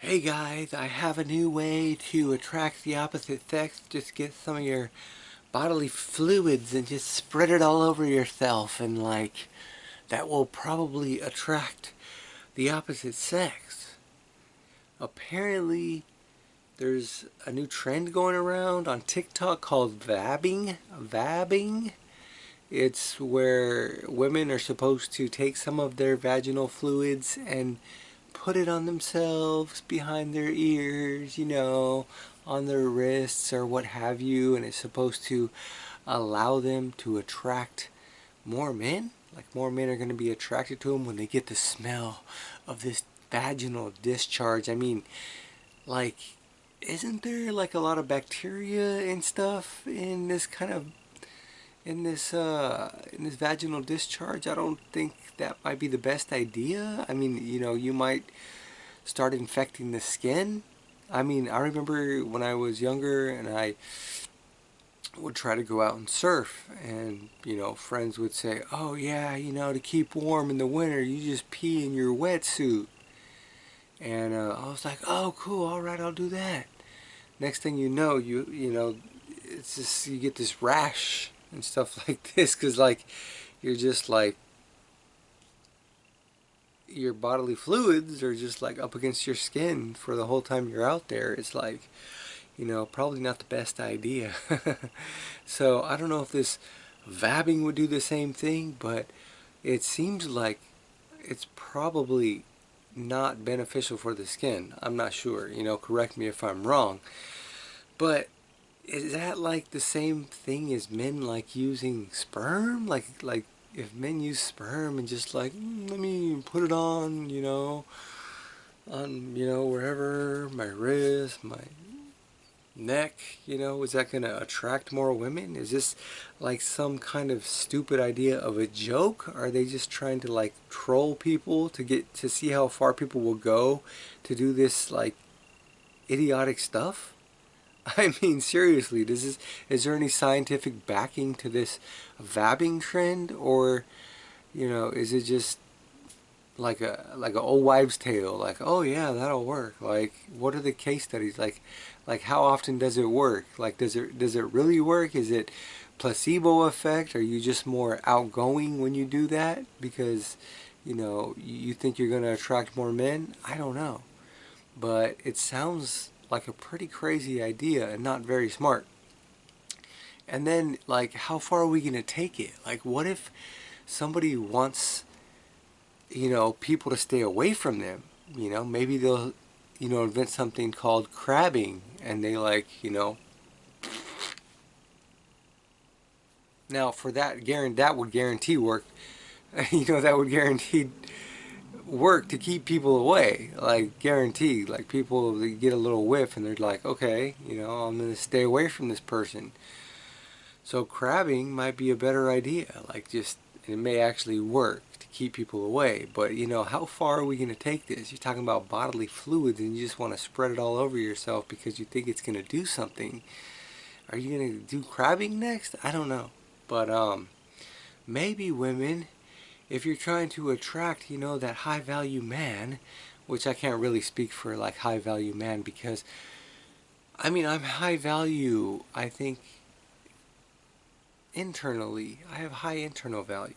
Hey guys, I have a new way to attract the opposite sex. Just get some of your bodily fluids and just spread it all over yourself, and that will probably attract the opposite sex. Apparently there's a new trend going around on TikTok called vabbing. It's where women are supposed to take some of their vaginal fluids and put it on themselves, behind their ears, on their wrists or what have you, and it's supposed to allow them to attract more men. Like more men are going to be attracted to them when they get the smell of this vaginal discharge. I mean, like, isn't there like a lot of bacteria and stuff in this kind of in this vaginal discharge? I don't think that might be the best idea. I mean, you might start infecting the skin. I mean, I remember when I was younger and I would try to go out and surf, and friends would say, oh yeah, to keep warm in the winter you just pee in your wetsuit. And I was like, oh cool, all right, I'll do that. Next thing you know, it's just, you get this rash and stuff like this, because like you're just like, your bodily fluids are just like up against your skin for the whole time you're out there. It's like, probably not the best idea. So I don't know if this vabbing would do the same thing, but it seems like it's probably not beneficial for the skin. I'm not sure, correct me if I'm wrong. But is that like the same thing as men like using sperm? Like if men use sperm and just like, let me put it on, wherever, my wrist, my neck, is that going to attract more women? Is this like some kind of stupid idea of a joke? Are they just trying to like troll people to get to see how far people will go to do this like idiotic stuff? I mean, seriously, is there any scientific backing to this vabbing trend, or is it just like an old wives' tale? Like, oh yeah, that'll work. Like, what are the case studies? Like how often does it work? Like, does it really work? Is it placebo effect? Are you just more outgoing when you do that because you think you're going to attract more men? I don't know, but it sounds like a pretty crazy idea and not very smart. And then, like, how far are we going to take it? Like, what if somebody wants, people to stay away from them? Maybe they'll, invent something called crabbing, and they like, now for that would guarantee work. That would guarantee work to keep people away, like guaranteed. Like people, they get a little whiff and they're like, okay, I'm gonna stay away from this person. So crabbing might be a better idea. Like, just, it may actually work to keep people away. But how far are we gonna take this? You're talking about bodily fluids and you just want to spread it all over yourself because you think it's gonna do something. Are you gonna do crabbing next? I don't know. But maybe women, if you're trying to attract, that high value man, which I can't really speak for like high value man, because I mean, I'm high value, I think, internally. I have high internal value,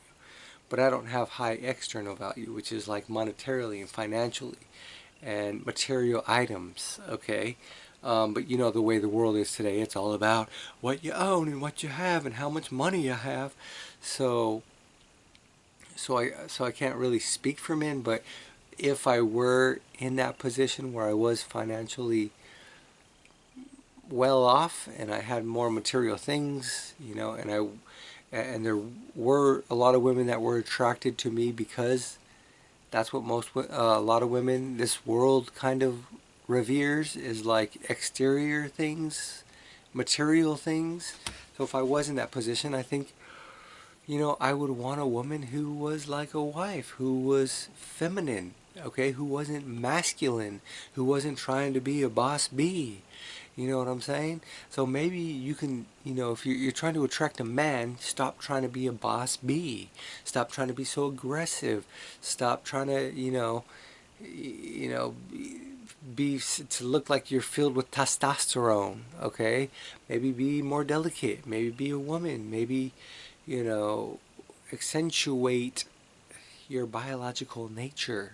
but I don't have high external value, which is like monetarily and financially and material items, okay? But the way the world is today, it's all about what you own and what you have and how much money you have. So I can't really speak for men, but if I were in that position where I was financially well off and I had more material things, and there were a lot of women that were attracted to me because that's what a lot of women this world kind of reveres, is like exterior things, material things. So if I was in that position, I think I would want a woman who was like a wife, who was feminine, okay, who wasn't masculine, who wasn't trying to be a boss bee. You know what I'm saying? So maybe you can, if you're trying to attract a man, stop trying to be a boss bee. Stop trying to be so aggressive. Stop trying to, you know, to look like you're filled with testosterone, okay? Maybe be more delicate, maybe be a woman, maybe, you know, accentuate your biological nature.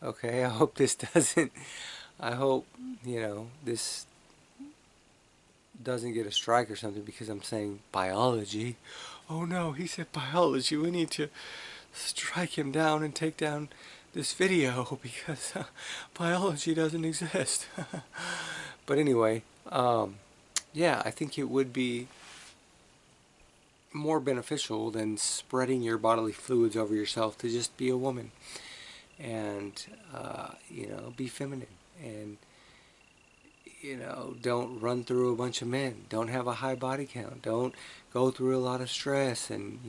Okay, I hope this doesn't, I hope, this doesn't get a strike or something because I'm saying biology. Oh no, he said biology. We need to strike him down and take down this video because biology doesn't exist. But anyway, yeah, I think it would be more beneficial than spreading your bodily fluids over yourself to just be a woman and, be feminine and, don't run through a bunch of men. Don't have a high body count. Don't go through a lot of stress and,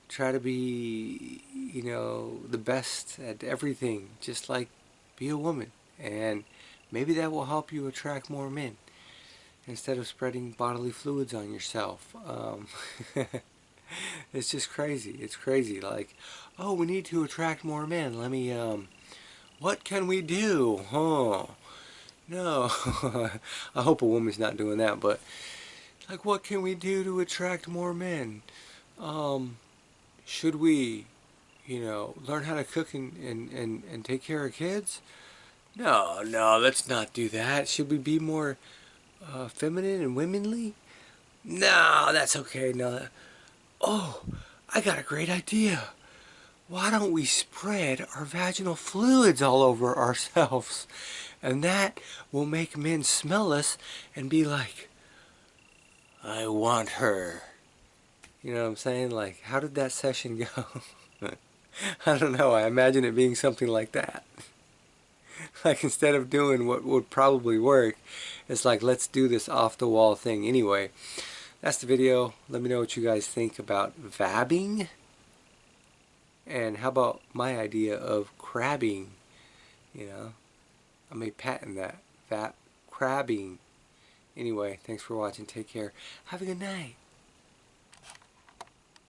try to be, the best at everything. Just like be a woman. And maybe that will help you attract more men instead of spreading bodily fluids on yourself. It's just crazy. It's crazy. Like, oh, we need to attract more men. What can we do? Huh? No. I hope a woman's not doing that, but like, what can we do to attract more men? Should we, learn how to cook and take care of kids? No, no, let's not do that. Should we be more feminine and womanly? No, that's okay. No. Oh, I got a great idea. Why don't we spread our vaginal fluids all over ourselves? And that will make men smell us and be like, I want her. You know what I'm saying? Like, how did that session go? I don't know. I imagine it being something like that. Like, instead of doing what would probably work, it's like, let's do this off the wall thing. Anyway, that's the video. Let me know what you guys think about vabbing. And how about my idea of crabbing? I may patent that. Crabbing. Anyway, thanks for watching. Take care. Have a good night.